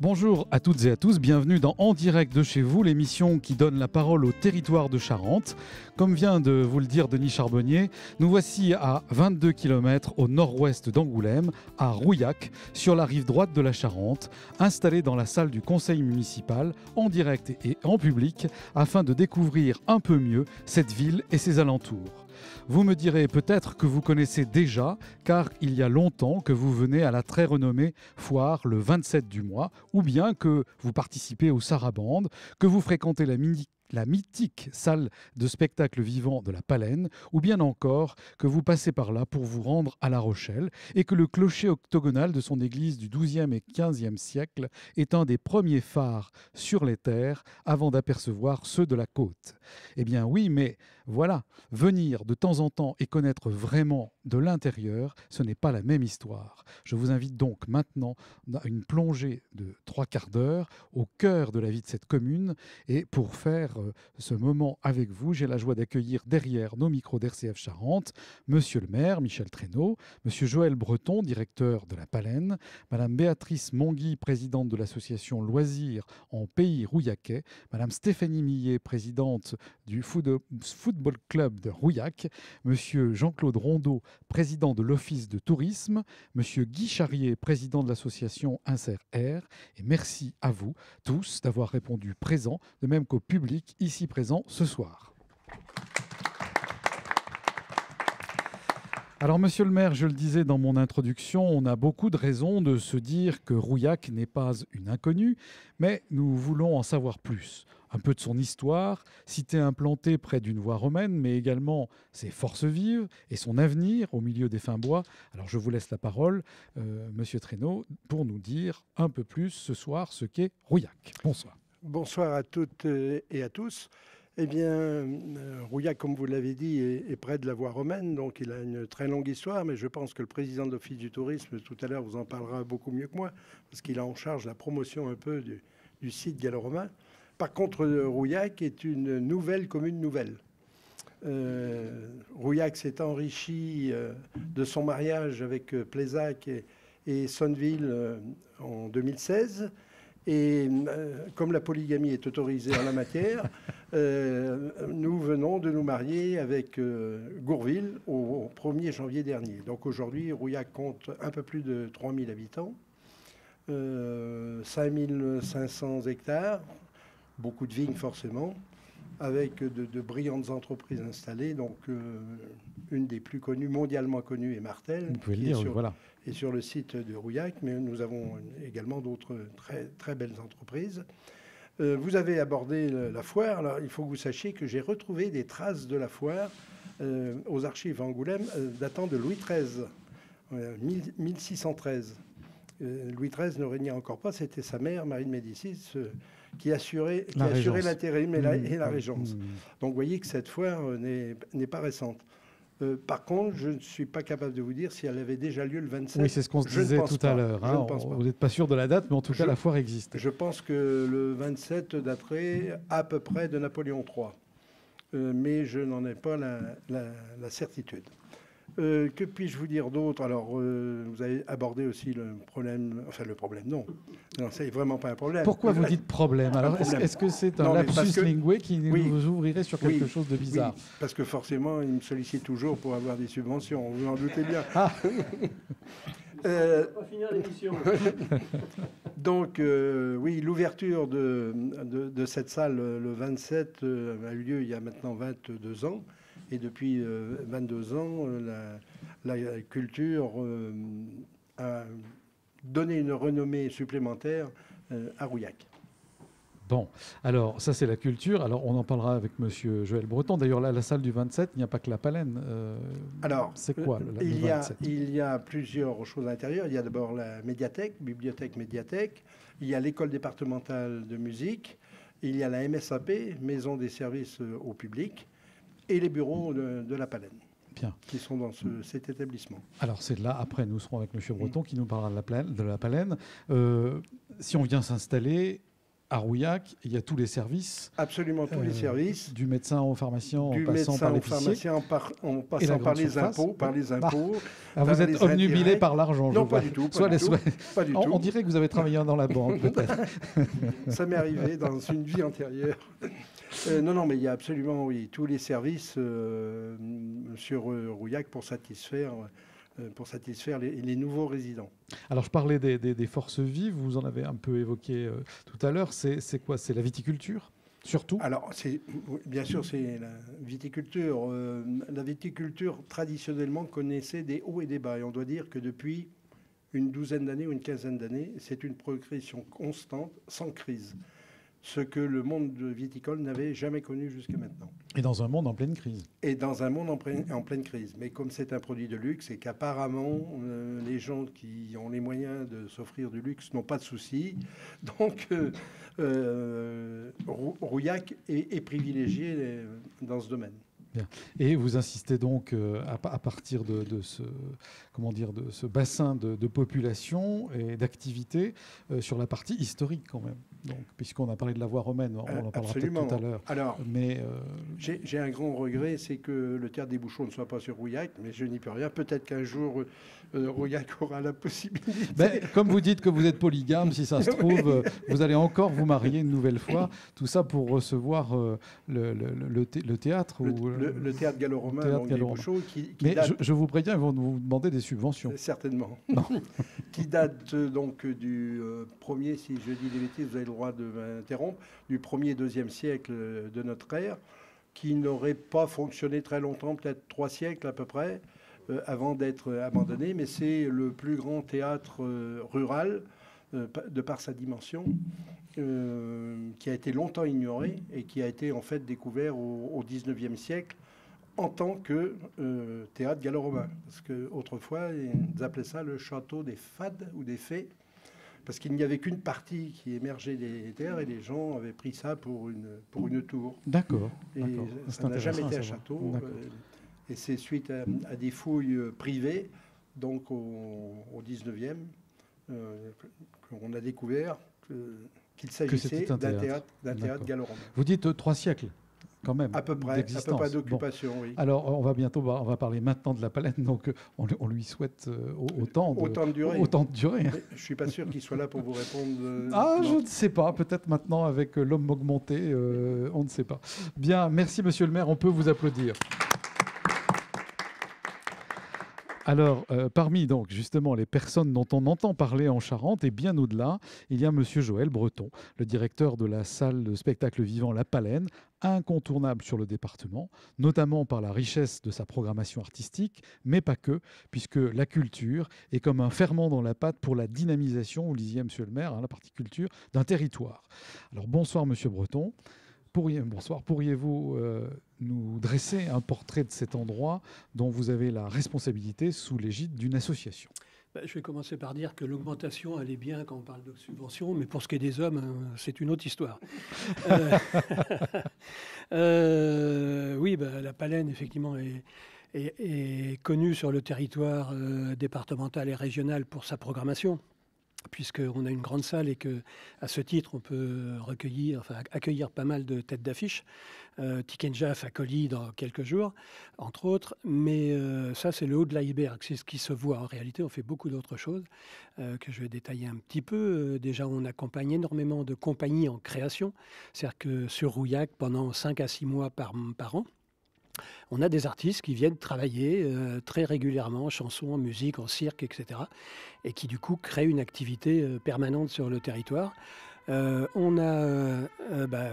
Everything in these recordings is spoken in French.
Bonjour à toutes et à tous, bienvenue dans En direct de chez vous, l'émission qui donne la parole au territoire de Charente. Comme vient de vous le dire Denis Charbonnier, nous voici à 22 km au nord-ouest d'Angoulême, à Rouillac, sur la rive droite de la Charente, installés dans la salle du conseil municipal, en direct et en public, afin de découvrir un peu mieux cette ville et ses alentours. Vous me direz peut-être que vous connaissez déjà, car il y a longtemps que vous venez à la très renommée foire le 27 du mois, ou bien que vous participez au Sarabande, que vous fréquentez la mythique salle de spectacle vivant de la Palaine, ou bien encore que vous passez par là pour vous rendre à La Rochelle, et que le clocher octogonal de son église du XIIe et XVe siècle est un des premiers phares sur les terres avant d'apercevoir ceux de la côte. Eh bien oui, mais voilà, venir de temps en temps et connaître vraiment de l'intérieur, ce n'est pas la même histoire. Je vous invite donc maintenant à une plongée de 3/4 d'heure au cœur de la vie de cette commune. Et pour faire ce moment avec vous, j'ai la joie d'accueillir derrière nos micros d'RCF Charente, Monsieur le maire, Michel Traîneau, Monsieur Joël Breton, directeur de la Palaine, Madame Béatrice Monguy, présidente de l'association Loisirs en Pays Rouillaquais, Madame Stéphanie Millet, présidente du Football Club de Rouillac, Monsieur Jean-Claude Rondeau, président de l'Office de tourisme, Monsieur Guy Charrier, président de l'association Insert Air, et merci à vous tous d'avoir répondu présent, de même qu'au public ici présent ce soir. Alors, monsieur le maire, je le disais dans mon introduction, on a beaucoup de raisons de se dire que Rouillac n'est pas une inconnue, mais nous voulons en savoir plus. Un peu de son histoire, cité implantée près d'une voie romaine, mais également ses forces vives et son avenir au milieu des fins bois. Alors, je vous laisse la parole, monsieur Traîneau, pour nous dire un peu plus ce soir ce qu'est Rouillac. Bonsoir. Bonsoir à toutes et à tous. Eh bien, Rouillac, comme vous l'avez dit, est près de la voie romaine, donc il a une très longue histoire, mais je pense que le président de l'Office du tourisme, tout à l'heure, vous en parlera beaucoup mieux que moi, parce qu'il a en charge la promotion un peu du site gallo-romain. Par contre, Rouillac est une nouvelle commune nouvelle. Rouillac s'est enrichi de son mariage avec Plézac et Sonneville en 2016. Et comme la polygamie est autorisée en la matière, nous venons de nous marier avec Gourville au 1er janvier dernier. Donc aujourd'hui, Rouillac compte un peu plus de 3000 habitants, 5500 hectares, beaucoup de vignes forcément, avec de brillantes entreprises installées. Donc une des plus connues, mondialement connues, est Martel. Vous pouvez le dire, voilà. Et sur le site de Rouillac, mais nous avons également d'autres très, très belles entreprises. Vous avez abordé la foire. Alors, il faut que vous sachiez que j'ai retrouvé des traces de la foire aux archives à Angoulême datant de Louis XIII, 1613. Louis XIII ne régnait encore pas, c'était sa mère, Marie de Médicis, qui assurait l'intérim et la régence. Donc vous voyez que cette foire n'est pas récente. Par contre, je ne suis pas capable de vous dire si elle avait déjà lieu le 27. Oui, c'est ce qu'on se disait tout à l'heure. Hein. Vous n'êtes pas sûr de la date, mais en tout cas, la foire existe. Je pense que le 27 daterait à peu près de Napoléon III. Mais je n'en ai pas la certitude. Que puis-je vous dire d'autre? Alors, vous avez abordé aussi le problème... Enfin, le problème, non. Non, c'est vraiment pas un problème. Pourquoi vous dites problème? Alors, est-ce que c'est un lapsus lingué qui nous ouvrirait sur quelque chose de bizarre? Oui, parce que forcément, il me sollicite toujours pour avoir des subventions. Vous en doutez bien. Ah. On va finir l'émission. Donc, oui, l'ouverture de cette salle le 27 a eu lieu il y a maintenant 22 ans. Et depuis 22 ans, la culture a donné une renommée supplémentaire à Rouillac. Bon, alors ça c'est la culture. Alors on en parlera avec Monsieur Joël Breton. D'ailleurs là, la salle du 27, il n'y a pas que la Palaine. Alors, c'est quoi le 27? Il y a plusieurs choses à l'intérieur. Il y a d'abord la médiathèque, médiathèque. Il y a l'école départementale de musique. Il y a la MSAP, Maison des services au public. Et les bureaux de la Palaine, bien, qui sont dans cet établissement. Alors c'est là, après nous serons avec M. Breton qui nous parlera de la Palaine. Si on vient s'installer, à Rouillac, il y a tous les services. Absolument tous les services. Du médecin au pharmacien, en passant par l'épicier. En passant par les impôts. Vous êtes obnubilé par l'argent, non, pas du tout. On dirait que vous avez travaillé dans la banque, peut-être. Ça m'est arrivé dans une vie antérieure. Non, mais il y a absolument, oui, tous les services sur Rouillac pour satisfaire les nouveaux résidents. Alors, je parlais des forces vives, vous en avez un peu évoqué tout à l'heure. C'est quoi? C'est la viticulture, surtout? Alors, bien sûr, c'est la viticulture. La viticulture, traditionnellement, connaissait des hauts et des bas. Et on doit dire que depuis une douzaine d'années ou une quinzaine d'années, c'est une progression constante, sans crise. Ce que le monde viticole n'avait jamais connu jusqu'à maintenant. Et dans un monde en pleine crise. Et dans un monde en pleine crise. Mais comme c'est un produit de luxe et qu'apparemment, les gens qui ont les moyens de s'offrir du luxe n'ont pas de soucis, donc Rouillac est privilégié dans ce domaine. Bien. Et vous insistez donc à partir de ce bassin de population et d'activité sur la partie historique quand même. Donc, puisqu'on a parlé de la voie romaine, on en parlera peut-être tout à l'heure. Alors, j'ai un grand regret, c'est que le théâtre des Bouchons ne soit pas sur Rouillac, mais je n'y peux rien. Peut-être qu'un jour, Rouillac aura la possibilité. Comme vous dites que vous êtes polygame, si ça se trouve, vous allez encore vous marier une nouvelle fois. Tout ça pour recevoir le théâtre. Le théâtre gallo-romain des Bouchons. Mais je vous préviens, ils vont vous demander des subventions. Certainement. Qui date donc du premier, si je dis des bêtises, vous avez le droit de m'interrompre, du 1er, 2e siècle de notre ère, qui n'aurait pas fonctionné très longtemps, peut-être 3 siècles à peu près, avant d'être abandonné. Mais c'est le plus grand théâtre rural, de par sa dimension, qui a été longtemps ignoré et qui a été en fait découvert au 19e siècle en tant que théâtre gallo-romain. Parce qu'autrefois, ils appelaient ça le château des fades ou des fées, parce qu'il n'y avait qu'une partie qui émergeait des terres et les gens avaient pris ça pour une tour. D'accord. Et ça n'a jamais été un château. Et c'est suite à des fouilles privées, donc au 19e, qu'on a découvert qu'il s'agissait d'un théâtre gallo-romain. Vous dites 3 siècles quand même, à peu près d'occupation, oui. Alors, on va parler maintenant de la Palaine, donc on lui souhaite autant de durée. Je ne suis pas sûr qu'il soit là pour vous répondre. Je ne sais pas, peut-être maintenant avec l'homme augmenté, on ne sait pas. Bien, merci Monsieur le maire, on peut vous applaudir. Alors, parmi donc justement les personnes dont on entend parler en Charente et bien au-delà, il y a Monsieur Joël Breton, le directeur de la salle de spectacle vivant La Palaine, incontournable sur le département, notamment par la richesse de sa programmation artistique, mais pas que, puisque la culture est comme un ferment dans la pâte pour la dynamisation, vous le disiez Monsieur le maire, la partie culture d'un territoire. Alors bonsoir Monsieur Breton. Bonsoir. Pourriez-vous nous dresser un portrait de cet endroit dont vous avez la responsabilité sous l'égide d'une association? Je vais commencer par dire que l'augmentation, elle est bien quand on parle de subventions, mais pour ce qui est des hommes, c'est une autre histoire. Oui, la Palaine, effectivement, est connue sur le territoire départemental et régional pour sa programmation, puisqu'on a une grande salle et qu'à ce titre, on peut accueillir pas mal de têtes d'affiche. Tikenjaf à Colly dans quelques jours, entre autres. Mais ça, c'est le haut de l'iceberg. C'est ce qui se voit. En réalité, on fait beaucoup d'autres choses que je vais détailler un petit peu. Déjà, on accompagne énormément de compagnies en création. C'est-à-dire que sur Rouillac, pendant 5 à 6 mois par an, on a des artistes qui viennent travailler très régulièrement, en chansons, en musique, en cirque, etc. Et qui, du coup, créent une activité permanente sur le territoire.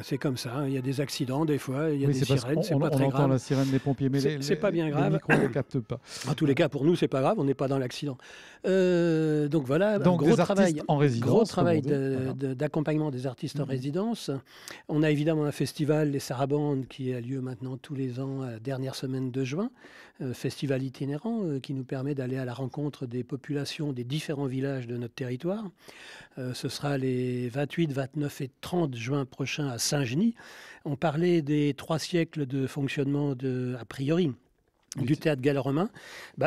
C'est comme ça, il y a des accidents des fois, il y a des sirènes, c'est pas très grave. On entend la sirène des pompiers, mais c'est pas bien grave. Les micros ne captent pas. En tous les cas, pour nous, c'est pas grave, on n'est pas dans l'accident. Donc voilà, gros travail en résidence, gros travail d'accompagnement des artistes en résidence. On a évidemment un festival, les Sarabandes, qui a lieu maintenant tous les ans, à la dernière semaine de juin. Festival itinérant qui nous permet d'aller à la rencontre des populations des différents villages de notre territoire. Ce sera les 28, 29 et 30 juin prochains à Saint-Genis. On parlait des 3 siècles de fonctionnement a priori du théâtre gallo-romain.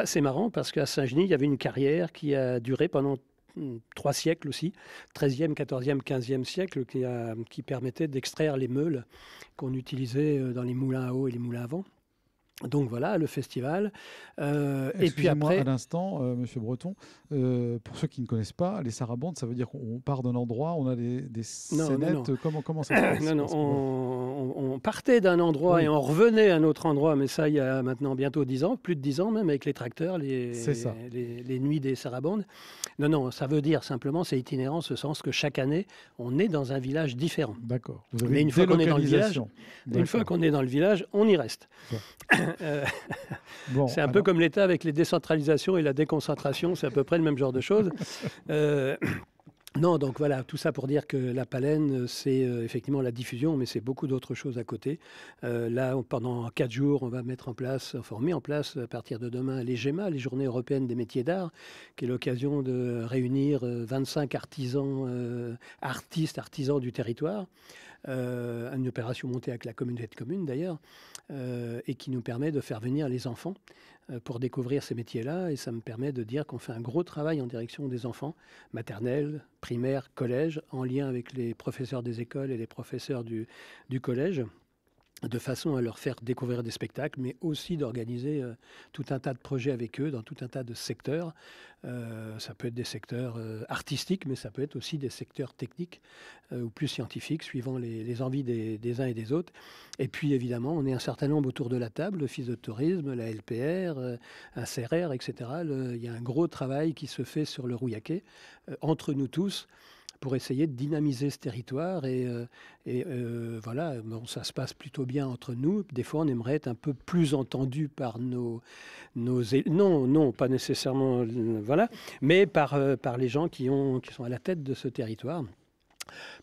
C'est marrant parce qu'à Saint-Genis, il y avait une carrière qui a duré pendant 3 siècles aussi, 13e, 14e, 15e siècle, qui permettait d'extraire les meules qu'on utilisait dans les moulins à eau et les moulins à vent. Donc voilà, le festival. Et puis après, à l'instant, Monsieur Breton, pour ceux qui ne connaissent pas, les sarabandes, ça veut dire qu'on part d'un endroit, on a des scénettes. Non. Comment ça se passe? Non, on partait d'un endroit et on revenait à un autre endroit, mais ça, il y a maintenant bientôt 10 ans, plus de 10 ans même, avec les tracteurs, les nuits des sarabandes. Non, ça veut dire simplement, c'est itinérant, en ce sens que chaque année, on est dans un village différent. D'accord. Mais une fois qu'on est dans le village, on y reste. C'est un peu comme l'État avec les décentralisations et la déconcentration, c'est à peu près le même genre de choses. Non, donc voilà, tout ça pour dire que la Pallène, c'est effectivement la diffusion, mais c'est beaucoup d'autres choses à côté. Là, pendant 4 jours, on met en place à partir de demain les GEMA, les Journées européennes des métiers d'art, qui est l'occasion de réunir 25 artisans, artisans du territoire. Une opération montée avec la communauté de communes d'ailleurs, et qui nous permet de faire venir les enfants pour découvrir ces métiers-là. Et ça me permet de dire qu'on fait un gros travail en direction des enfants, maternelle, primaire, collège, en lien avec les professeurs des écoles et les professeurs du collège, de façon à leur faire découvrir des spectacles, mais aussi d'organiser tout un tas de projets avec eux dans tout un tas de secteurs. Ça peut être des secteurs artistiques, mais ça peut être aussi des secteurs techniques ou plus scientifiques, suivant les envies des uns et des autres. Et puis évidemment, on est un certain nombre autour de la table, l'Office de tourisme, la LPR, un CRR, etc. Il y a un gros travail qui se fait sur le Rouillaquet, entre nous tous, pour essayer de dynamiser ce territoire. Voilà, bon, ça se passe plutôt bien entre nous. Des fois, on aimerait être un peu plus entendu par nos non, pas nécessairement, voilà, mais par les gens qui sont à la tête de ce territoire.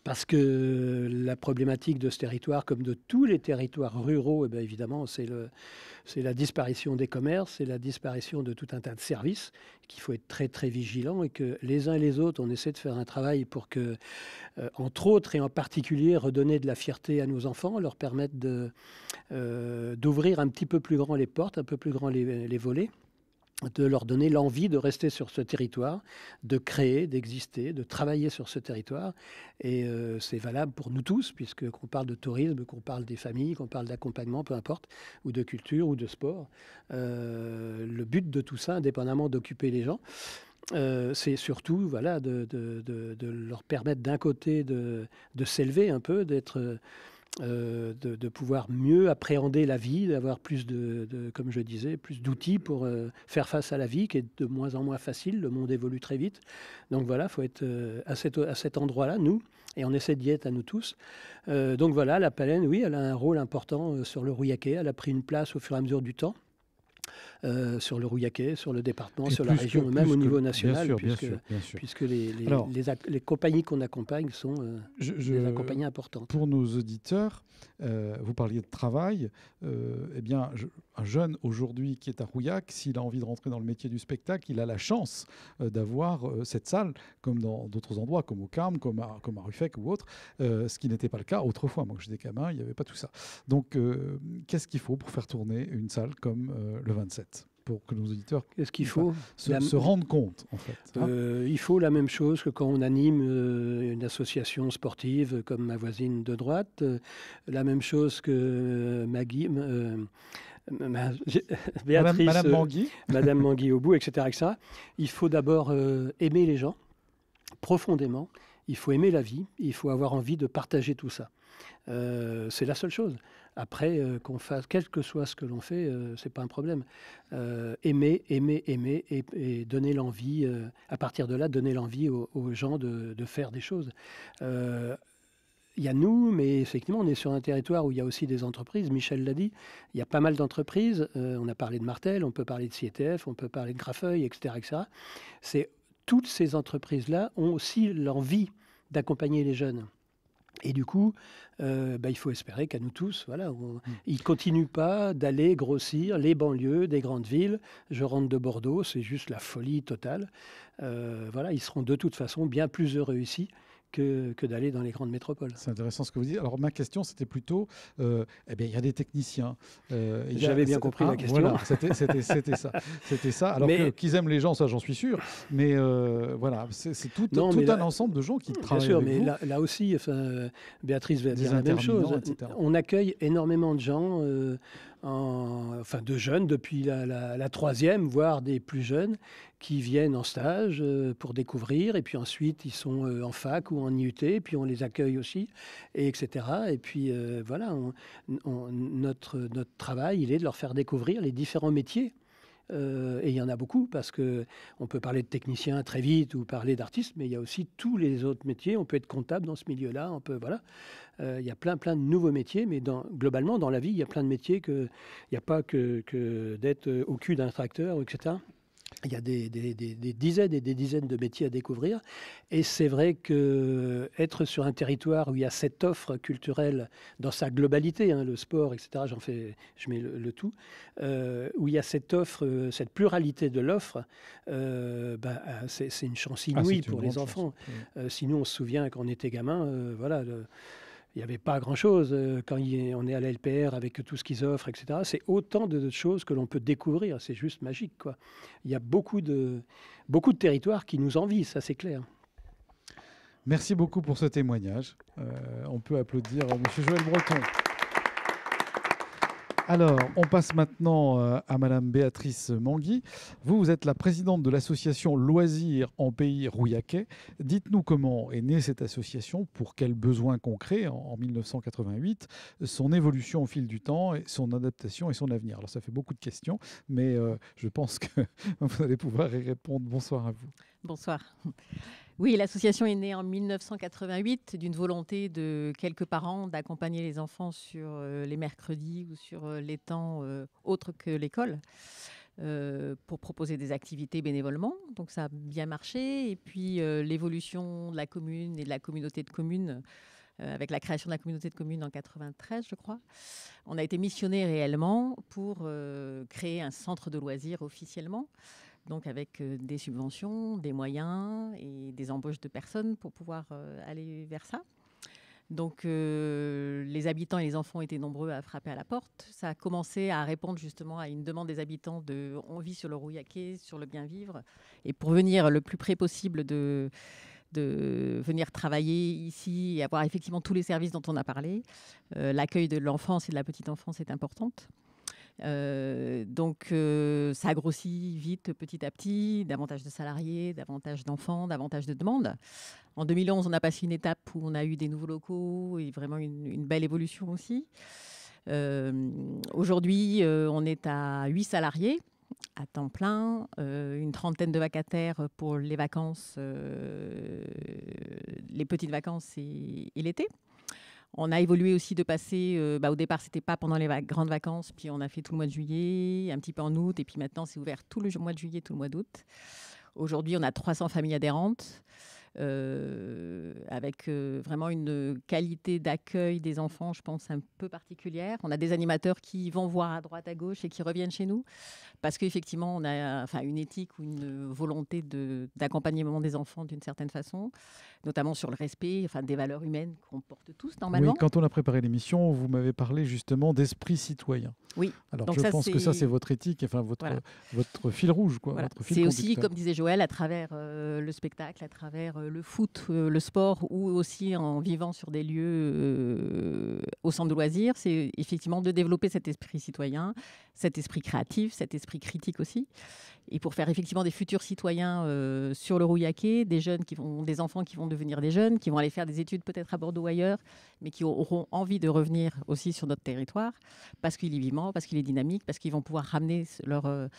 Parce que la problématique de ce territoire, comme de tous les territoires ruraux, eh bien évidemment, c'est la disparition des commerces, c'est la disparition de tout un tas de services, qu'il faut être très très vigilant, et que les uns et les autres, on essaie de faire un travail pour que, entre autres et en particulier, redonner de la fierté à nos enfants, leur permettre d'ouvrir un petit peu plus grand les portes, un peu plus grand les volets, de leur donner l'envie de rester sur ce territoire, de créer, d'exister, de travailler sur ce territoire. Et c'est valable pour nous tous, puisque qu'on parle de tourisme, qu'on parle des familles, qu'on parle d'accompagnement, peu importe, ou de culture ou de sport. Le but de tout ça, indépendamment d'occuper les gens, c'est surtout voilà, de leur permettre d'un côté de s'élever un peu, d'être... de pouvoir mieux appréhender la vie, d'avoir plus comme je disais, plus d'outils pour faire face à la vie, qui est de moins en moins facile. Le monde évolue très vite. Donc voilà, il faut être à cet endroit-là, nous, et on essaie d'y être à nous tous. Donc voilà, la Pallène, oui, elle a un rôle important sur le Rouillaquet. Elle a pris une place au fur et à mesure du temps. Sur le Rouillaquet, sur le département, sur la région, même au niveau national, puisque les compagnies qu'on accompagne sont des compagnies importantes. Pour nos auditeurs, vous parliez de travail. Eh bien, un jeune aujourd'hui qui est à Rouillac, s'il a envie de rentrer dans le métier du spectacle, il a la chance d'avoir cette salle, comme dans d'autres endroits, comme au Carme, comme à Ruffec ou autre, ce qui n'était pas le cas autrefois. Moi, quand j'étais gamin, il n'y avait pas tout ça. Donc, qu'est-ce qu'il faut pour faire tourner une salle comme le 27 ? Pour que nos auditeurs se rendent compte, en fait. Il faut la même chose que quand on anime une association sportive comme ma voisine de droite, la même chose que Béatrice, Madame Mangui. Madame Mangui au bout, etc. Il faut d'abord aimer les gens profondément, il faut aimer la vie, il faut avoir envie de partager tout ça. C'est la seule chose. Après, qu'on fasse, quel que soit ce que l'on fait, c'est pas un problème. Aimer et donner l'envie, à partir de là, donner l'envie aux gens de faire des choses. Il y a nous, mais effectivement, on est sur un territoire où il y a aussi des entreprises. Michel l'a dit, il y a pas mal d'entreprises. On a parlé de Martel, on peut parler de CIETF, on peut parler de Grafeuil, etc. Toutes ces entreprises-là ont aussi l'envie d'accompagner les jeunes. Et du coup, il faut espérer qu'à nous tous, voilà, ils ne continuent pas d'aller grossir les banlieues des grandes villes. Je rentre de Bordeaux, c'est juste la folie totale. Voilà, ils seront de toute façon bien plus heureux ici que d'aller dans les grandes métropoles. C'est intéressant ce que vous dites. Alors ma question, c'était plutôt, il y a des techniciens. J'avais bien compris la question. Voilà, c'était ça. Alors qu'ils aiment les gens, ça j'en suis sûr. Mais voilà, c'est tout un ensemble de gens qui travaillent avec vous. Bien sûr, mais là aussi, Béatrice va dire la même chose. Etc. On accueille énormément de gens, de jeunes depuis la troisième, voire des plus jeunes, qui viennent en stage pour découvrir, et puis ensuite ils sont en fac ou en IUT, puis on les accueille aussi, et etc. Et puis voilà, notre travail, il est de leur faire découvrir les différents métiers. Et il y en a beaucoup, parce qu'on peut parler de technicien très vite ou parler d'artiste, mais il y a aussi tous les autres métiers. On peut être comptable dans ce milieu-là, il y a plein de nouveaux métiers, mais globalement, dans la vie, il y a plein de métiers il n'y a pas que d'être au cul d'un tracteur, etc. Il y a des dizaines et des dizaines de métiers à découvrir. Et c'est vrai qu'être sur un territoire où il y a cette offre culturelle dans sa globalité, le sport, etc., je mets le tout, où il y a cette offre, cette pluralité de l'offre, c'est une chance inouïe pour les enfants. Sinon, on se souvient quand on était gamin, il n'y avait pas grand-chose quand on est à la LPR avec tout ce qu'ils offrent, etc. C'est autant de choses que l'on peut découvrir. C'est juste magique, quoi. Il y a beaucoup de territoires qui nous envient, ça c'est clair. Merci beaucoup pour ce témoignage. On peut applaudir M. Joël Breton. Alors, on passe maintenant à Madame Béatrice Mangui. Vous êtes la présidente de l'association Loisirs en Pays Rouillaquais. Dites-nous comment est née cette association, pour quels besoins concrets en 1988, son évolution au fil du temps, et son adaptation et son avenir. Alors, ça fait beaucoup de questions, mais je pense que vous allez pouvoir y répondre. Bonsoir à vous. Bonsoir. Oui, l'association est née en 1988 d'une volonté de quelques parents d'accompagner les enfants sur les mercredis ou sur les temps autres que l'école pour proposer des activités bénévolement. Donc ça a bien marché. Et puis l'évolution de la commune et de la communauté de communes avec la création de la communauté de communes en 93, je crois. On a été missionné réellement pour créer un centre de loisirs officiellement. Donc avec des subventions, des moyens et des embauches de personnes pour pouvoir aller vers ça. Donc les habitants et les enfants étaient nombreux à frapper à la porte. Ça a commencé à répondre justement à une demande des habitants de « on vit sur le Rouillaquais, sur le bien-vivre ». Et pour venir le plus près possible de venir travailler ici et avoir effectivement tous les services dont on a parlé, l'accueil de l'enfance et de la petite enfance est importante. Donc ça a grossi vite, petit à petit, davantage de salariés, davantage d'enfants, davantage de demandes. En 2011, on a passé une étape où on a eu des nouveaux locaux et vraiment une belle évolution aussi. Aujourd'hui, on est à 8 salariés à temps plein, une trentaine de vacataires pour les vacances, les petites vacances et l'été. On a évolué aussi de passer, au départ, c'était pas pendant les grandes vacances, puis on a fait tout le mois de juillet, un petit peu en août, et puis maintenant, c'est ouvert tout le mois de juillet, tout le mois d'août. Aujourd'hui, on a 300 familles adhérentes, avec vraiment une qualité d'accueil des enfants, je pense, un peu particulière. On a des animateurs qui vont voir à droite, à gauche et qui reviennent chez nous, parce qu'effectivement, on a une éthique ou une volonté d'accompagnement des enfants d'une certaine façon, notamment sur le respect, des valeurs humaines qu'on porte tous normalement. Oui, quand on a préparé l'émission, vous m'avez parlé justement d'esprit citoyen. Oui. Alors donc je pense que ça, c'est votre éthique, votre fil rouge, quoi. Voilà. Votre fil c'est conducteur. Aussi, comme disait Joël, à travers le spectacle, à travers le foot, le sport, ou aussi en vivant sur des lieux au centre de loisirs, c'est effectivement de développer cet esprit citoyen, cet esprit créatif, cet esprit critique aussi. Et pour faire effectivement des futurs citoyens sur le Rouillaquais, des enfants qui vont devenir des jeunes, qui vont aller faire des études peut-être à Bordeaux ou ailleurs, mais qui auront envie de revenir aussi sur notre territoire, parce qu'il est vivant, parce qu'il est dynamique, parce qu'ils vont pouvoir ramener leur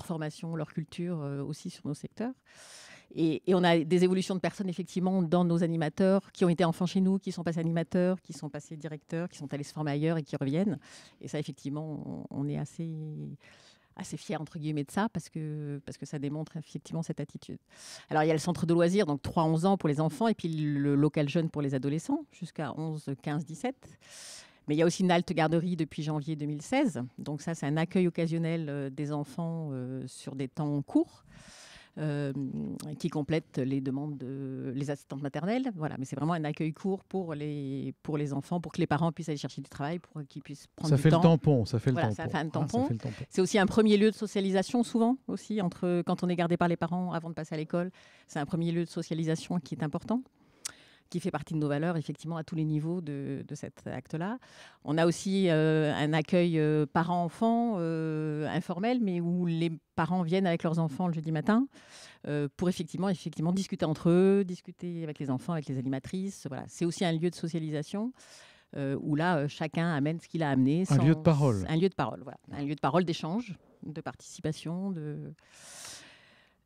formation, leur culture aussi sur nos secteurs. Et on a des évolutions de personnes, effectivement, dans nos animateurs, qui ont été enfants chez nous, qui sont passés animateurs, qui sont passés directeurs, qui sont allés se former ailleurs et qui reviennent. Et ça, effectivement, on est assez fiers, entre guillemets, de ça, parce que ça démontre effectivement cette attitude. Alors, il y a le centre de loisirs, donc 3-11 ans pour les enfants, et puis le local jeune pour les adolescents, jusqu'à 11, 15, 17. Mais il y a aussi une halte garderie depuis janvier 2016. Donc ça, c'est un accueil occasionnel des enfants sur des temps courts. qui complètent les demandes les assistantes maternelles. Voilà, mais c'est vraiment un accueil court pour les enfants, pour que les parents puissent aller chercher du travail, pour qu'ils puissent prendre Ça du fait temps. le tampon, ça fait le Voilà, tampon. ça fait un Ah, ça tampon. fait le tampon. C'est aussi un premier lieu de socialisation, souvent, aussi, quand on est gardé par les parents avant de passer à l'école. C'est un premier lieu de socialisation qui est important, qui fait partie de nos valeurs, effectivement, à tous les niveaux de cet acte-là. On a aussi un accueil parents-enfants informel, mais où les parents viennent avec leurs enfants le jeudi matin pour effectivement discuter entre eux, discuter avec les enfants, avec les animatrices. Voilà. C'est aussi un lieu de socialisation où là, chacun amène ce qu'il a amené. Un lieu de parole. Un lieu de parole, voilà. Un lieu de parole, d'échange, de participation,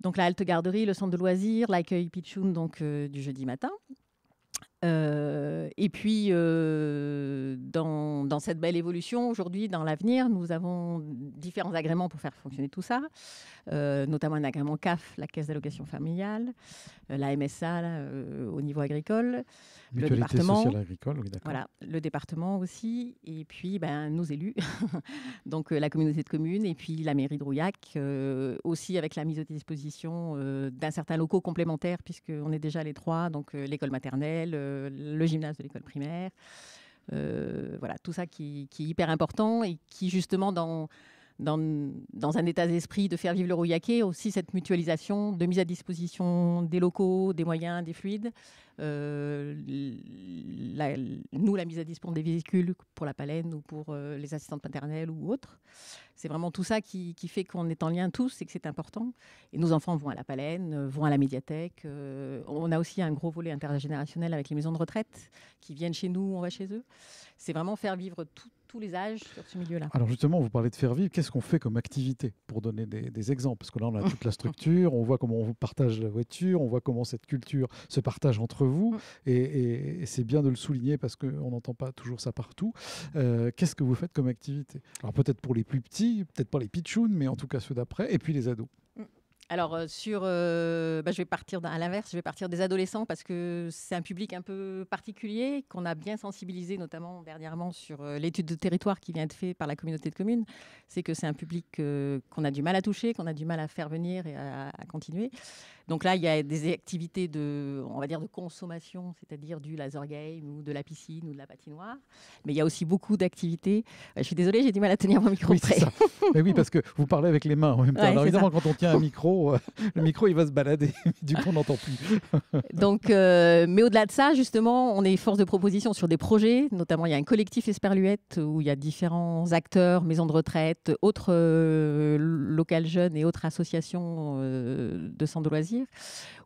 Donc la halte garderie, le centre de loisirs, l'accueil Pitchoun donc du jeudi matin. Et puis, dans cette belle évolution, aujourd'hui, dans l'avenir, nous avons différents agréments pour faire fonctionner tout ça, notamment un agrément CAF, la Caisse d'allocation familiale, la MSA au niveau agricole, le département sociale agricole, oui, d'accord. Voilà, le département aussi, et puis nos élus, donc la communauté de communes, et puis la mairie de Rouillac, aussi avec la mise à disposition d'un certain locaux complémentaires, puisqu'on est déjà les trois, donc l'école maternelle, le gymnase de l'école primaire, voilà, tout ça qui est hyper important et qui justement dans un état d'esprit de faire vivre le Rouillaquais, aussi cette mutualisation de mise à disposition des locaux, des moyens, des fluides. La mise à disposition des véhicules pour la Palenne ou pour les assistantes maternelles ou autres. C'est vraiment tout ça qui fait qu'on est en lien tous et que c'est important. Et nos enfants vont à la Palenne, vont à la médiathèque. On a aussi un gros volet intergénérationnel avec les maisons de retraite qui viennent chez nous, on va chez eux. C'est vraiment faire vivre tous les âges sur ce milieu-là. Alors justement, vous parlez de faire vivre. Qu'est-ce qu'on fait comme activité pour donner des exemples? Parce que là, on a toute la structure, on voit comment on partage la voiture, on voit comment cette culture se partage entre vous. Et c'est bien de le souligner parce qu'on n'entend pas toujours ça partout. Qu'est-ce que vous faites comme activité? Alors peut-être pour les plus petits, peut-être pas les pitchouns, mais en tout cas ceux d'après, et puis les ados. Alors, je vais partir à l'inverse, je vais partir des adolescents parce que c'est un public un peu particulier qu'on a bien sensibilisé, notamment dernièrement sur l'étude de territoire qui vient d'être faite par la communauté de communes. C'est que c'est un public qu'on a du mal à toucher, qu'on a du mal à faire venir et à continuer. Donc là, il y a des activités de consommation, c'est-à-dire du laser game ou de la piscine ou de la patinoire. Mais il y a aussi beaucoup d'activités. Je suis désolée, j'ai du mal à tenir mon micro près. Mais oui, parce que vous parlez avec les mains en même temps. Alors évidemment, quand on tient un micro, le micro, il va se balader. Du coup, on n'entend plus. Donc, mais au-delà de ça, justement, on est force de proposition sur des projets. Notamment, il y a un collectif Esperluette où il y a différents acteurs, maisons de retraite, autres locales jeunes et autres associations de centres de loisirs,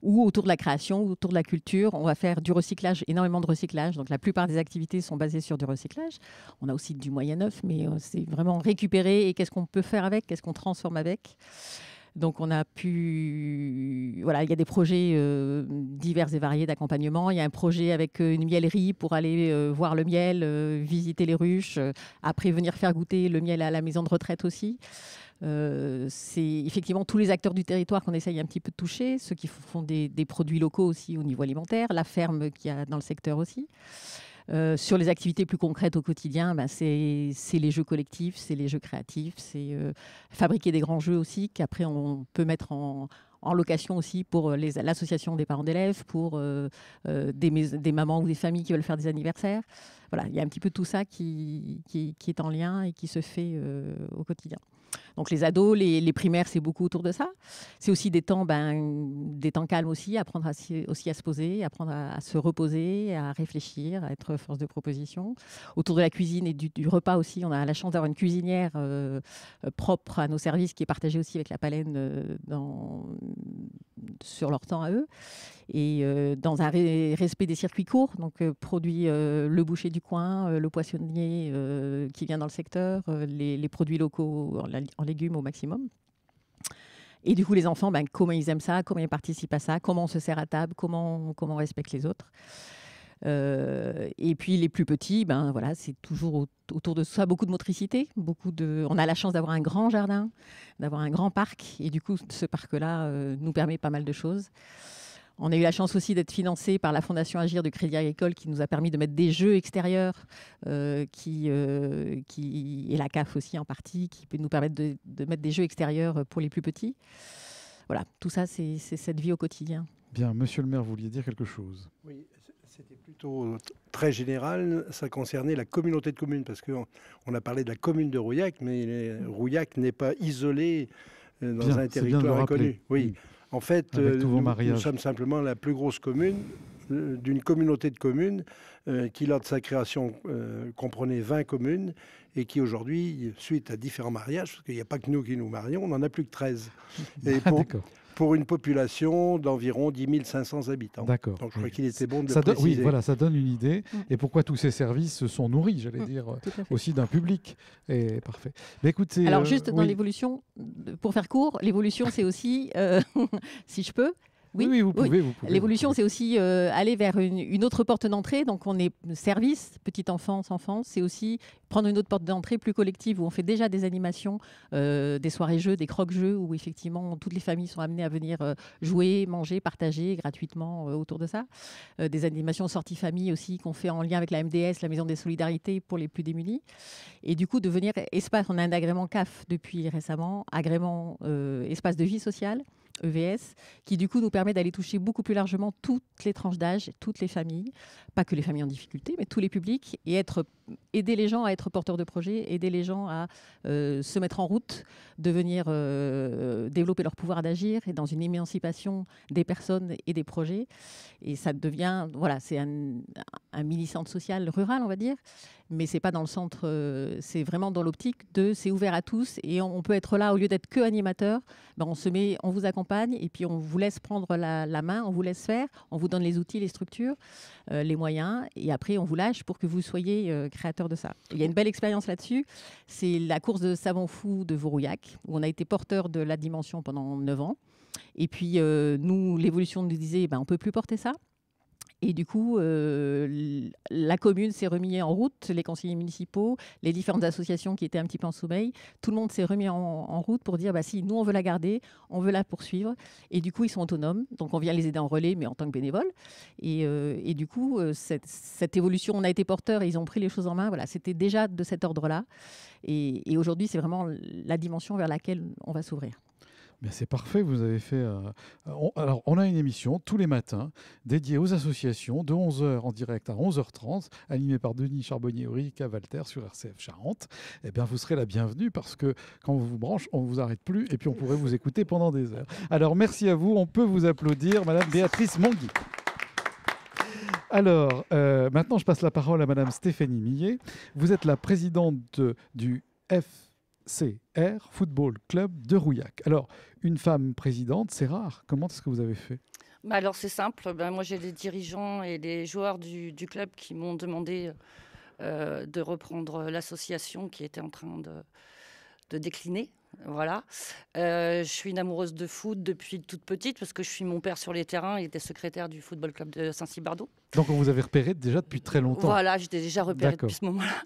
où autour de la création, autour de la culture, on va faire du recyclage, énormément de recyclage. Donc la plupart des activités sont basées sur du recyclage. On a aussi du moyen neuf, mais c'est vraiment récupérer et qu'est-ce qu'on peut faire avec, qu'est-ce qu'on transforme avec. Donc on a pu... Voilà, il y a des projets divers et variés d'accompagnement. Il y a un projet avec une miellerie pour aller voir le miel, visiter les ruches, après venir faire goûter le miel à la maison de retraite aussi. C'est effectivement tous les acteurs du territoire qu'on essaye un petit peu de toucher, ceux qui font des produits locaux aussi au niveau alimentaire, la ferme qu'il y a dans le secteur aussi. Sur les activités plus concrètes au quotidien, c'est les jeux collectifs, c'est les jeux créatifs, c'est fabriquer des grands jeux aussi qu'après on peut mettre en location aussi pour l'association des parents d'élèves, pour des mamans ou des familles qui veulent faire des anniversaires. Voilà, il y a un petit peu tout ça qui est en lien et qui se fait au quotidien. Donc les ados, les primaires, c'est beaucoup autour de ça. C'est aussi des temps calmes aussi, apprendre aussi à se poser, apprendre à se reposer, à réfléchir, à être force de proposition. Autour de la cuisine et du repas aussi, on a la chance d'avoir une cuisinière propre à nos services qui est partagée aussi avec la Palenne sur leur temps à eux. Et dans un respect des circuits courts, donc produit le boucher du coin, le poissonnier qui vient dans le secteur, les produits locaux en légumes au maximum. Et du coup, les enfants, comment ils aiment ça, comment ils participent à ça, comment on se sert à table, comment on respecte les autres. Et puis les plus petits, voilà, c'est toujours autour de ça, beaucoup de motricité. On a la chance d'avoir un grand jardin, d'avoir un grand parc. Et du coup, ce parc-là nous permet pas mal de choses. On a eu la chance aussi d'être financé par la Fondation Agir du Crédit Agricole qui nous a permis de mettre des jeux extérieurs et la CAF aussi en partie qui peut nous permettre de mettre des jeux extérieurs pour les plus petits. voilà, tout ça, c'est cette vie au quotidien. Bien, monsieur le maire, vous vouliez dire quelque chose? Oui, c'était plutôt très général. Ça concernait la communauté de communes, parce qu'on a parlé de la commune de Rouillac, mais Rouillac n'est pas isolé dans Bien, un c'est bien de le territoire rappeler. inconnu. Oui. En fait, Avec tous vos nous mariages. sommes simplement la plus grosse commune d'une communauté de communes qui, lors de sa création, comprenait 20 communes et qui aujourd'hui, suite à différents mariages, parce qu'il n'y a pas que nous qui nous marions, on n'en a plus que 13. Et D'accord. pour une population d'environ 10 500 habitants. D'accord. Donc je crois qu'il était bon de Ça le préciser. oui, voilà, ça donne une idée. Et pourquoi tous ces services se sont nourris, j'allais dire, Tout à fait. aussi d'un public. Et parfait. Mais écoutez, Alors juste dans oui. l'évolution, pour faire court, l'évolution c'est aussi, si je peux, Oui, vous pouvez. Vous pouvez l'évolution c'est aussi aller vers une autre porte d'entrée. Donc on est service, petite enfance, c'est aussi prendre une autre porte d'entrée plus collective où on fait déjà des animations, des soirées-jeux, des croque-jeux où effectivement toutes les familles sont amenées à venir jouer, manger, partager gratuitement autour de ça. Des animations sorties famille aussi qu'on fait en lien avec la MDS, la Maison des Solidarités pour les plus démunis. Et du coup devenir espace, on a un agrément CAF depuis récemment, agrément espace de vie sociale. EVS, qui du coup nous permet d'aller toucher beaucoup plus largement toutes les tranches d'âge, toutes les familles, pas que les familles en difficulté, mais tous les publics, et aider les gens à être porteurs de projets, aider les gens à se mettre en route, de venir développer leur pouvoir d'agir, et dans une émancipation des personnes et des projets. Et ça devient, voilà, c'est un mini-centre social rural, on va dire, mais c'est pas dans le centre, c'est vraiment dans l'optique de c'est ouvert à tous, et on peut être là, au lieu d'être que animateur, ben on vous accompagne, et puis on vous laisse prendre la main, on vous laisse faire, on vous donne les outils, les structures, les moyens, et après on vous lâche pour que vous soyez créateur de ça. Il y a une belle expérience là-dessus, c'est la course de savon fou de Vaurouillac, où on a été porteur de la dimension pendant 9 ans. Et puis, nous, l'évolution nous disait, on ne peut plus porter ça. Et du coup, la commune s'est remise en route, les conseillers municipaux, les différentes associations qui étaient un petit peu en sommeil, tout le monde s'est remis en route pour dire, si nous, on veut la garder, on veut la poursuivre. Et du coup, ils sont autonomes. Donc, on vient les aider en relais, mais en tant que bénévoles. Et du coup, cette évolution, on a été porteurs et ils ont pris les choses en main. Voilà, c'était déjà de cet ordre-là. Et aujourd'hui, c'est vraiment la dimension vers laquelle on va s'ouvrir. Bien, c'est parfait, vous avez fait... Alors, on a une émission tous les matins dédiée aux associations de 11h en direct à 11h30, animée par Denis Charbonnier et Ulrika Walter sur RCF Charente. Eh bien, vous serez la bienvenue parce que quand on vous branche, on ne vous arrête plus et puis on pourrait vous écouter pendant des heures. Alors, merci à vous. On peut vous applaudir, Madame Béatrice Mongui. Alors, maintenant, je passe la parole à Madame Stéphanie Millet. Vous êtes la présidente du FCR, Football Club de Rouillac. Alors, une femme présidente, c'est rare. Comment est-ce que vous avez fait? Alors, c'est simple. Moi, j'ai des dirigeants et des joueurs du club qui m'ont demandé de reprendre l'association qui était en train de décliner. Voilà. Je suis une amoureuse de foot depuis toute petite parce que je suis mon père sur les terrains. Il était secrétaire du Football Club de Saint-Cybardeau. Donc on vous avait repéré déjà depuis très longtemps. Voilà, j'étais déjà repérée depuis ce moment-là.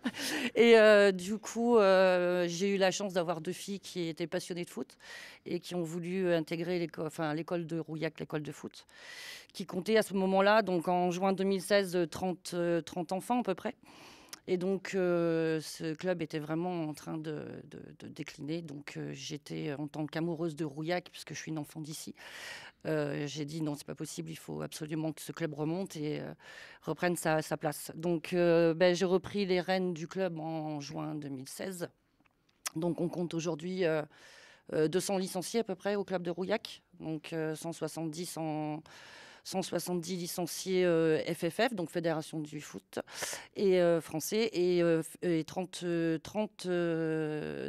Et du coup, j'ai eu la chance d'avoir 2 filles qui étaient passionnées de foot et qui ont voulu intégrer l'école de Rouillac, l'école de foot, qui comptait à ce moment-là, donc en juin 2016, 30 enfants à peu près. Et donc, ce club était vraiment en train de décliner. Donc, j'étais en tant qu'amoureuse de Rouillac, puisque je suis une enfant d'ici. J'ai dit non, c'est pas possible. Il faut absolument que ce club remonte et reprenne sa place. Donc, j'ai repris les rênes du club en juin 2016. Donc, on compte aujourd'hui 200 licenciés à peu près au club de Rouillac. Donc, 170 licenciés FFF, donc Fédération du foot et français, et 30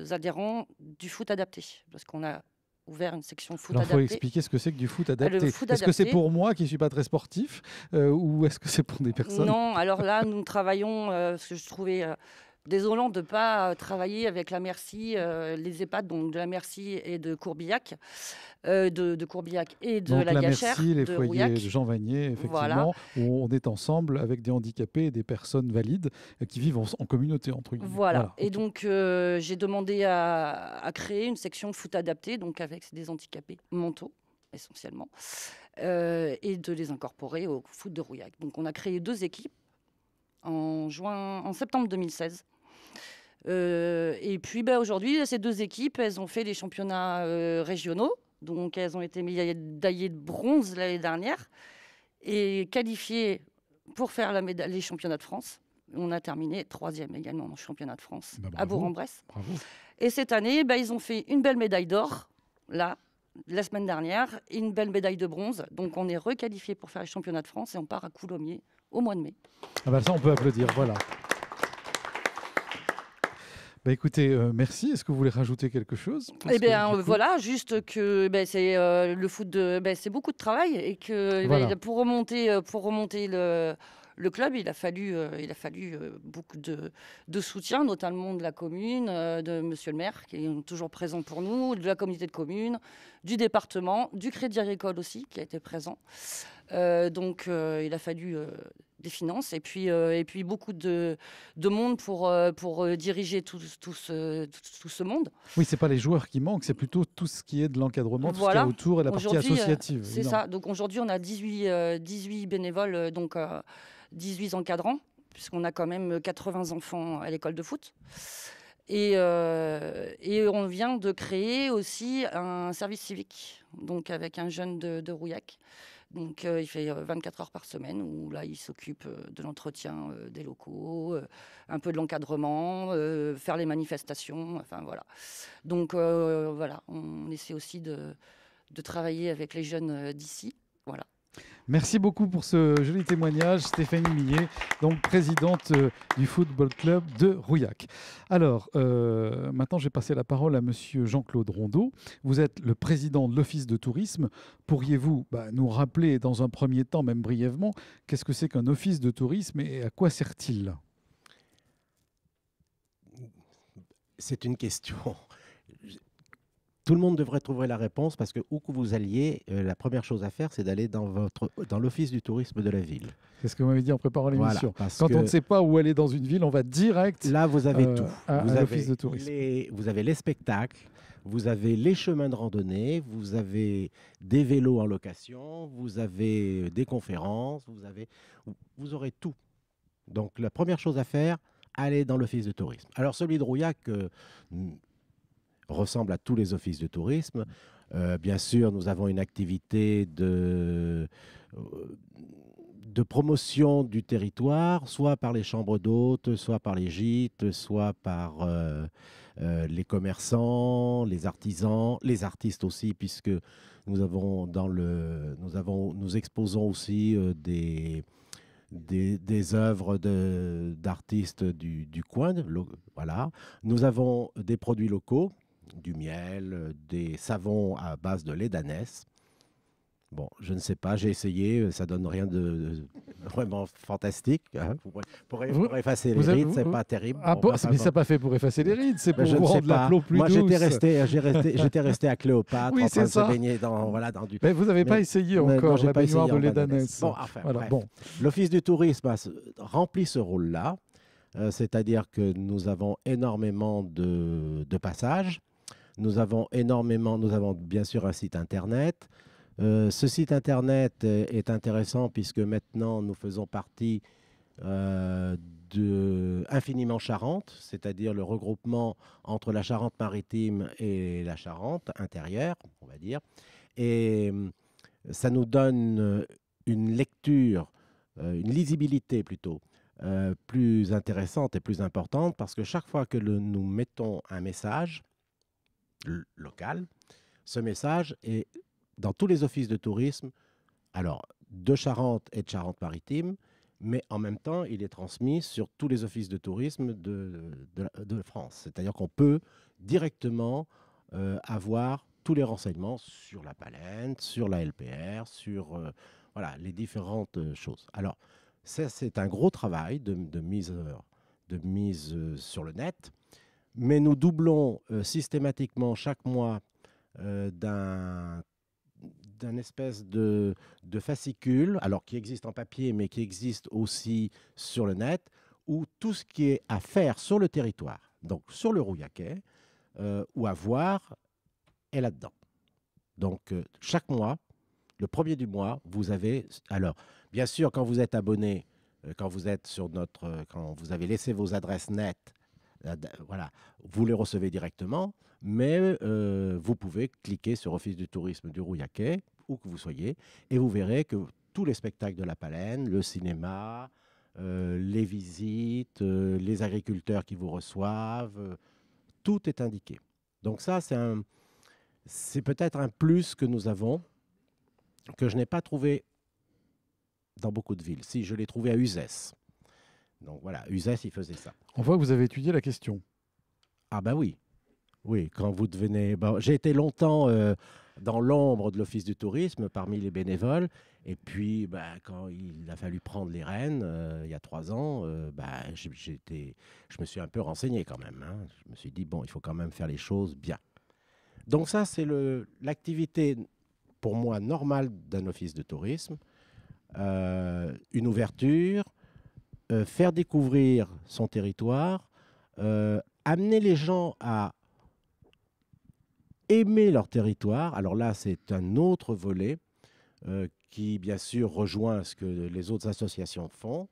adhérents du foot adapté, parce qu'on a ouvert une section foot adapté. Alors, il faut expliquer ce que c'est que du foot adapté. Est-ce que c'est pour moi qui ne suis pas très sportif ou est-ce que c'est pour des personnes? Non, alors là, nous travaillons, ce que je trouvais... désolant de ne pas travailler avec la Merci, les EHPAD, donc de la Merci et de Courbillac, de Courbillac et de donc la Gachère, Merci, les de foyers Rouillac. de Jean Vanier, effectivement, Voilà. où on est ensemble avec des handicapés et des personnes valides qui vivent en communauté, entre guillemets. Voilà. Et donc, j'ai demandé à créer une section foot adaptée, donc avec des handicapés mentaux, essentiellement, et de les incorporer au foot de Rouillac. Donc, on a créé 2 équipes en septembre 2016. Et puis aujourd'hui, ces 2 équipes, elles ont fait les championnats régionaux Donc elles ont été médaillées de bronze l'année dernière et qualifiées pour faire les championnats de France. On a terminé 3e également dans le championnat de France à Bourg-en-Bresse. Et cette année, ils ont fait une belle médaille d'or, là, la semaine dernière, et une belle médaille de bronze. Donc on est requalifié pour faire les championnats de France et on part à Coulommiers au mois de mai. Ça, on peut applaudir, voilà. Écoutez, merci. Est-ce que vous voulez rajouter quelque chose? Voilà, juste que c'est le foot, c'est beaucoup de travail et que voilà. Pour remonter le club, il a fallu beaucoup de soutien, notamment de la commune, de Monsieur le maire, qui est toujours présent pour nous, de la communauté de communes, du département, du Crédit Agricole aussi, qui a été présent. Donc, il a fallu des finances et puis beaucoup de monde pour diriger tout ce monde. Oui, c'est pas les joueurs qui manquent, c'est plutôt tout ce qui est de l'encadrement, tout ce qui est autour et la partie associative. C'est ça. Donc aujourd'hui, on a 18 bénévoles, donc 18 encadrants, puisqu'on a quand même 80 enfants à l'école de foot. Et on vient de créer aussi un service civique, donc avec un jeune de Rouillac. Donc il fait 24 heures par semaine où là il s'occupe de l'entretien des locaux, un peu de l'encadrement, faire les manifestations, enfin voilà. Donc voilà, on essaie aussi de travailler avec les jeunes d'ici, voilà. Merci beaucoup pour ce joli témoignage, Stéphanie Millet, donc présidente du Football Club de Rouillac. Alors, maintenant, je vais passer la parole à monsieur Jean-Claude Rondeau. Vous êtes le président de l'Office de tourisme. Pourriez-vous nous rappeler dans un premier temps, même brièvement, qu'est-ce que c'est qu'un office de tourisme et à quoi sert-il? C'est une question. Tout le monde devrait trouver la réponse parce que où que vous alliez, la première chose à faire, c'est d'aller dans l'office du tourisme de la ville. C'est ce que vous m'avez dit en préparant l'émission. Voilà, quand on ne sait pas où aller dans une ville, on va direct là, vous avez tout. À l'office de tourisme. Vous avez les spectacles, vous avez les chemins de randonnée, vous avez des vélos en location, vous avez des conférences, vous aurez tout. Donc la première chose à faire, aller dans l'office de tourisme. Alors celui de Rouillac ressemble à tous les offices de tourisme. Bien sûr, nous avons une activité de promotion du territoire, soit par les chambres d'hôtes, soit par les gîtes, soit par les commerçants, les artisans, les artistes aussi, puisque nous exposons aussi des œuvres d'artistes du coin. Voilà. Nous avons des produits locaux, du miel, des savons à base de lait d'ânesse. Bon, je ne sais pas, j'ai essayé, ça donne rien de vraiment fantastique. Hein. Pour effacer les rides, c'est pas terrible. Ah bon, mais ça n'a pas fait pour effacer les rides, c'est pour vous rendre la peau plus douce. Moi, j'étais resté à Cléopâtre, en train de se baigner dans du... Mais vous n'avez pas essayé encore la baignoire de lait d'ânesse. Bon, enfin, voilà, bon. L'Office du tourisme remplit ce rôle-là, c'est-à-dire que nous avons énormément de passages. Nous avons bien sûr un site internet. Ce site internet est intéressant puisque maintenant nous faisons partie de Infiniment Charente, c'est-à-dire le regroupement entre la Charente-Maritime et la Charente intérieure, on va dire. Et ça nous donne une lecture, une lisibilité plutôt, plus intéressante et plus importante parce que chaque fois que nous mettons un message local, ce message est dans tous les offices de tourisme, alors de Charente et de Charente-Maritime, mais en même temps, il est transmis sur tous les offices de tourisme de France. C'est-à-dire qu'on peut directement avoir tous les renseignements sur la Palenne, sur la LPR, sur voilà, les différentes choses. Alors, c'est un gros travail de mise sur le net, mais nous doublons systématiquement chaque mois d'un espèce de fascicule, alors qui existe en papier, mais qui existe aussi sur le net, où tout ce qui est à faire sur le territoire, donc sur le Rouillaquais, ou à voir, est là-dedans. Donc, chaque mois, le premier du mois, vous avez... Alors, bien sûr, quand vous êtes abonné, quand vous avez laissé vos adresses net Voilà, vous les recevez directement, mais vous pouvez cliquer sur Office du tourisme du Rouillaquet, où que vous soyez, et vous verrez que tous les spectacles de la Palaine, le cinéma, les visites, les agriculteurs qui vous reçoivent, tout est indiqué. Donc ça, c'est peut-être un plus que nous avons, que je n'ai pas trouvé dans beaucoup de villes. Si, je l'ai trouvé à Uzès. Donc voilà, Uzès, il faisait ça. On voit que vous avez étudié la question. Ah ben oui. Oui, quand vous devenez... Bon, j'ai été longtemps dans l'ombre de l'Office du tourisme, parmi les bénévoles. Et puis, quand il a fallu prendre les rênes, il y a 3 ans, je me suis un peu renseigné quand même. Hein. Je me suis dit, bon, il faut quand même faire les choses bien. Donc ça, c'est l'activité, pour moi, normale d'un office de tourisme. Une ouverture, faire découvrir son territoire, amener les gens à aimer leur territoire. Alors là, c'est un autre volet qui, bien sûr, rejoint ce que les autres associations font.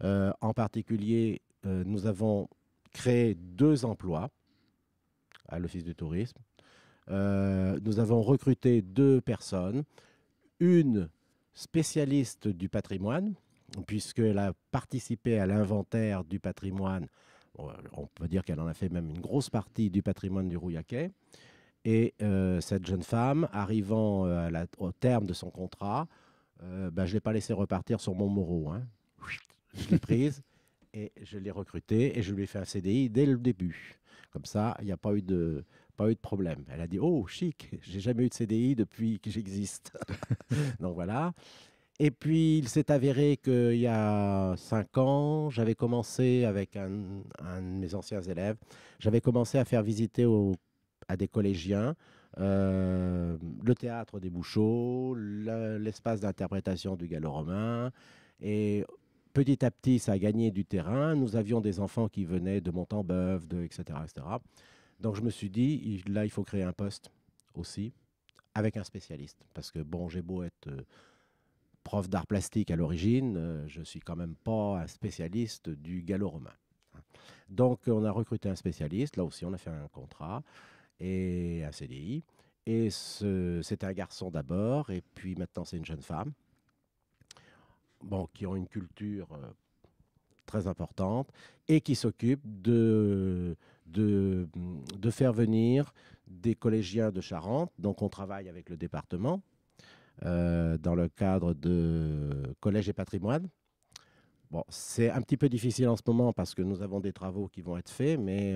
En particulier, nous avons créé 2 emplois à l'Office du tourisme. Nous avons recruté 2 personnes, une spécialiste du patrimoine, puisqu'elle a participé à l'inventaire du patrimoine. On peut dire qu'elle en a fait même une grosse partie du patrimoine du Rouillaquet. Et cette jeune femme, arrivant au terme de son contrat, je ne l'ai pas laissé repartir sur mon Moreau. Hein. Je l'ai prise et je l'ai recrutée et je lui ai fait un CDI dès le début. Comme ça, il n'y a pas eu de problème. Elle a dit « Oh, chic, j'ai jamais eu de CDI depuis que j'existe. » Donc voilà. Et puis, il s'est avéré qu'il y a 5 ans, j'avais commencé avec un de mes anciens élèves, j'avais commencé à faire visiter à des collégiens le théâtre des Bouchots, l'espace d'interprétation du gallo-romain. Et petit à petit, ça a gagné du terrain. Nous avions des enfants qui venaient de Montembeuf, etc., etc. Donc, je me suis dit, là, il faut créer un poste aussi avec un spécialiste. Parce que, bon, j'ai beau être prof d'art plastique à l'origine, je ne suis quand même pas un spécialiste du gallo-romain. Donc, on a recruté un spécialiste. Là aussi, on a fait un contrat et un CDI. Et c'était un garçon d'abord, et puis maintenant, c'est une jeune femme. Bon, qui ont une culture très importante et qui s'occupe de faire venir des collégiens de Charente. Donc, on travaille avec le département dans le cadre de Collège et Patrimoine. Bon, c'est un petit peu difficile en ce moment parce que nous avons des travaux qui vont être faits, mais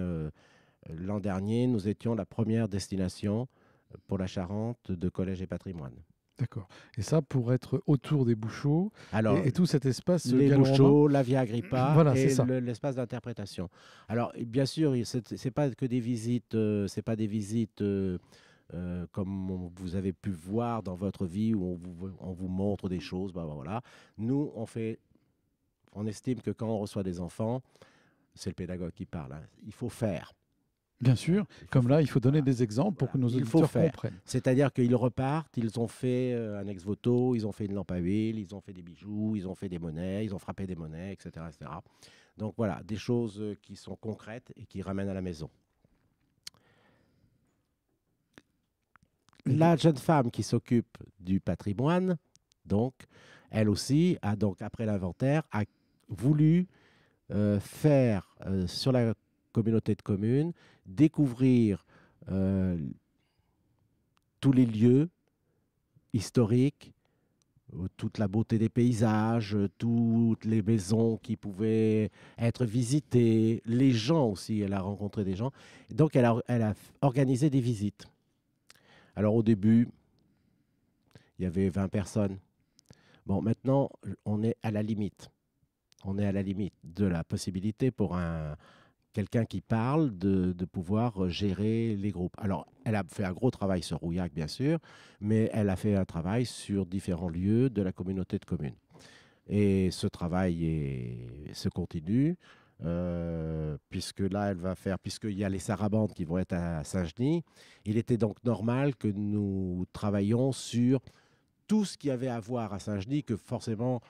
l'an dernier, nous étions la première destination pour la Charente de Collège et Patrimoine. D'accord. Et ça, pour être autour des Bouchots et tout cet espace les Bouchots, la Via Agrippa voilà, et l'espace d'interprétation. Alors, bien sûr, c'est pas que des visites, c'est pas des visites comme vous avez pu voir dans votre vie où on vous montre des choses. Voilà. Nous, on estime que quand on reçoit des enfants, c'est le pédagogue qui parle. Hein. Il faut faire. Bien sûr, comme là, il faut donner des exemples pour que nos auditeurs comprennent. C'est-à-dire qu'ils repartent, ils ont fait un ex-voto, ils ont fait une lampe à huile, ils ont fait des bijoux, ils ont fait des monnaies, ils ont frappé des monnaies, etc., etc. Donc voilà, des choses qui sont concrètes et qui ramènent à la maison. La jeune femme qui s'occupe du patrimoine, donc, elle aussi, après l'inventaire, a voulu faire sur la communauté de communes, découvrir tous les lieux historiques, toute la beauté des paysages, toutes les maisons qui pouvaient être visitées, les gens aussi, elle a rencontré des gens. Donc, elle a organisé des visites. Alors, au début, il y avait 20 personnes. Bon, maintenant, on est à la limite. On est à la limite de la possibilité pour quelqu'un qui parle de pouvoir gérer les groupes. Alors, elle a fait un gros travail sur Rouillac, bien sûr, mais elle a fait un travail sur différents lieux de la communauté de communes. Et ce travail se continue, puisque là, puisqu'il y a les sarabandes qui vont être à Saint-Genis, il était donc normal que nous travaillions sur tout ce qu'il y avait à voir à Saint-Genis, que forcément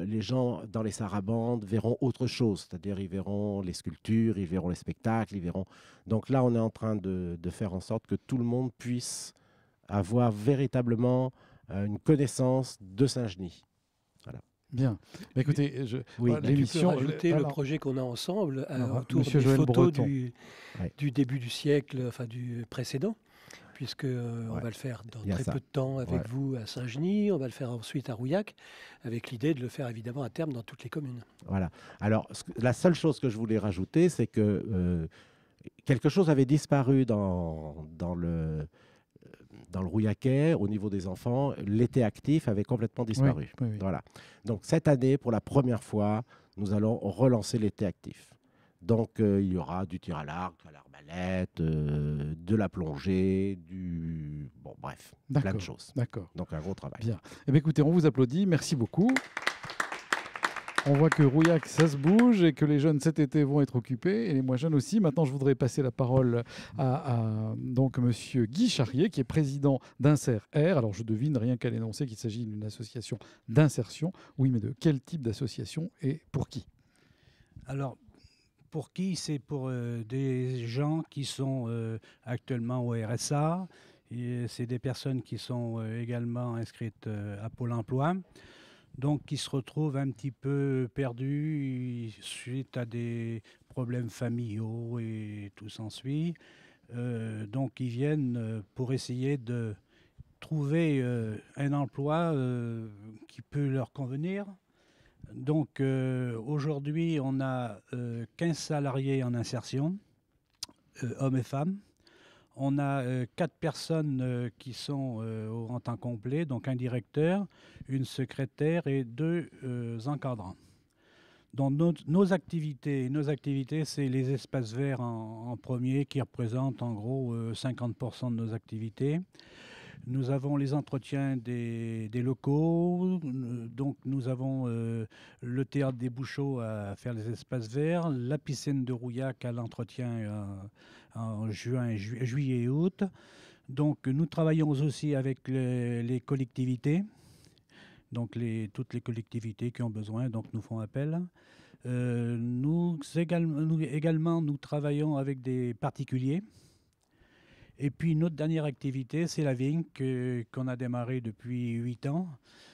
les gens dans les sarabandes verront autre chose, c'est-à-dire ils verront les sculptures, ils verront les spectacles, ils verront... Donc là, on est en train de faire en sorte que tout le monde puisse avoir véritablement une connaissance de Saint-Genis. Voilà. Bien. Bah, écoutez, l'émission... Tu peux rajouter le projet qu'on a ensemble autour des photos du début du siècle, enfin du précédent, puisque on va le faire dans très peu de temps avec vous à Saint-Genis, on va le faire ensuite à Rouillac, avec l'idée de le faire évidemment à terme dans toutes les communes. Voilà. Alors, la seule chose que je voulais rajouter, c'est que quelque chose avait disparu dans le Rouillaquais, au niveau des enfants. L'été actif avait complètement disparu. Oui. Voilà. Donc, cette année, pour la première fois, nous allons relancer l'été actif. Donc, il y aura du tir à l'arc, à l'arbalète, de la plongée, bon, bref, plein de choses. D'accord. Donc, un gros travail. Bien. Eh bien, écoutez, on vous applaudit. Merci beaucoup. On voit que Rouillac, ça se bouge et que les jeunes cet été vont être occupés et les moins jeunes aussi. Maintenant, je voudrais passer la parole à donc Monsieur Guy Charrier, qui est président d'Inser R. Alors, je devine rien qu'à l'énoncer qu'il s'agit d'une association d'insertion. Oui, mais de quel type d'association et pour qui? Alors, pour qui? C'est pour des gens qui sont actuellement au RSA. C'est des personnes qui sont également inscrites à Pôle emploi. Donc, qui se retrouvent un petit peu perdus suite à des problèmes familiaux et tout s'ensuit. Donc, ils viennent pour essayer de trouver un emploi qui peut leur convenir. Donc, aujourd'hui, on a 15 salariés en insertion, hommes et femmes. On a 4 personnes qui sont en temps complet, donc un directeur, une secrétaire et 2 encadrants. Donc nos activités, c'est les espaces verts en premier qui représentent en gros 50% de nos activités. Nous avons les entretiens des locaux, donc nous avons le théâtre des Bouchots à faire les espaces verts, la piscine de Rouillac à l'entretien en juillet et août. Donc nous travaillons aussi avec les collectivités, donc toutes les collectivités qui ont besoin, donc nous font appel. Nous travaillons avec des particuliers. Et puis, notre dernière activité, c'est la vigne qu'on a démarrée depuis 8 ans.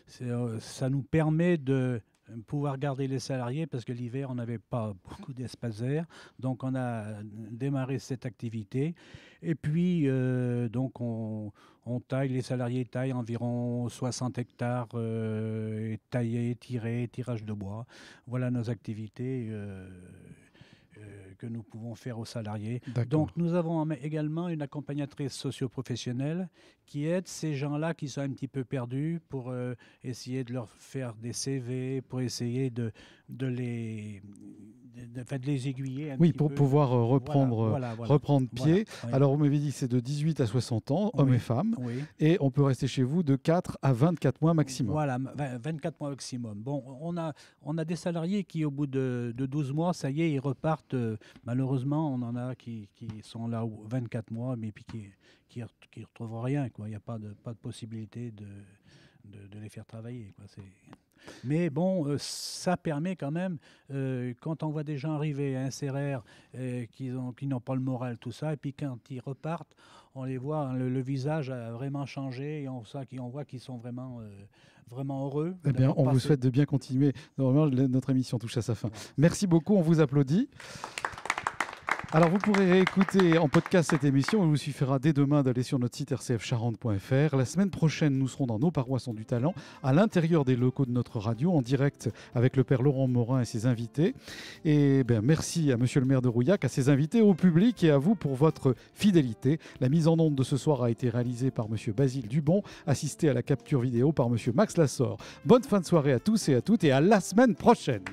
Ça nous permet de pouvoir garder les salariés parce que l'hiver, on n'avait pas beaucoup d'espace vert. Donc, on a démarré cette activité. Et puis, donc, on taille, les salariés taillent environ 60 hectares, taillés, tirés, tirage de bois. Voilà nos activités que nous pouvons faire aux salariés. Donc, nous avons également une accompagnatrice socio-professionnelle qui aide ces gens-là qui sont un petit peu perdus pour essayer de leur faire des CV, pour essayer de les aiguiller un petit pour peu. Pouvoir reprendre pied. Voilà. Alors, vous m'avez dit que c'est de 18 à 60 ans, hommes et femmes, et on peut rester chez vous de 4 à 24 mois maximum. Voilà, 24 mois maximum. Bon, on a des salariés qui, au bout de 12 mois, ça y est, ils repartent. Malheureusement, on en a qui sont là 24 mois, mais puis qui ne retrouvent rien, quoi. Il n'y a pas de possibilité de les faire travailler, quoi. Mais bon, ça permet quand même, quand on voit des gens arriver à Inser R qui n'ont pas le moral, tout ça, et puis quand ils repartent, on les voit, le visage a vraiment changé, et on voit qu'ils sont vraiment heureux. Eh bien, on vous souhaite de bien continuer. Normalement, notre émission touche à sa fin. Merci beaucoup, on vous applaudit. Alors, vous pourrez réécouter en podcast cette émission. Il vous suffira dès demain d'aller sur notre site rcfcharente.fr. La semaine prochaine, nous serons dans nos paroisses ont du talent, à l'intérieur des locaux de notre radio, en direct avec le père Laurent Morin et ses invités. Et merci à monsieur le maire de Rouillac, à ses invités, au public et à vous pour votre fidélité. La mise en onde de ce soir a été réalisée par monsieur Basile Dubon, assisté à la capture vidéo par monsieur Max Lassor. Bonne fin de soirée à tous et à toutes et à la semaine prochaine.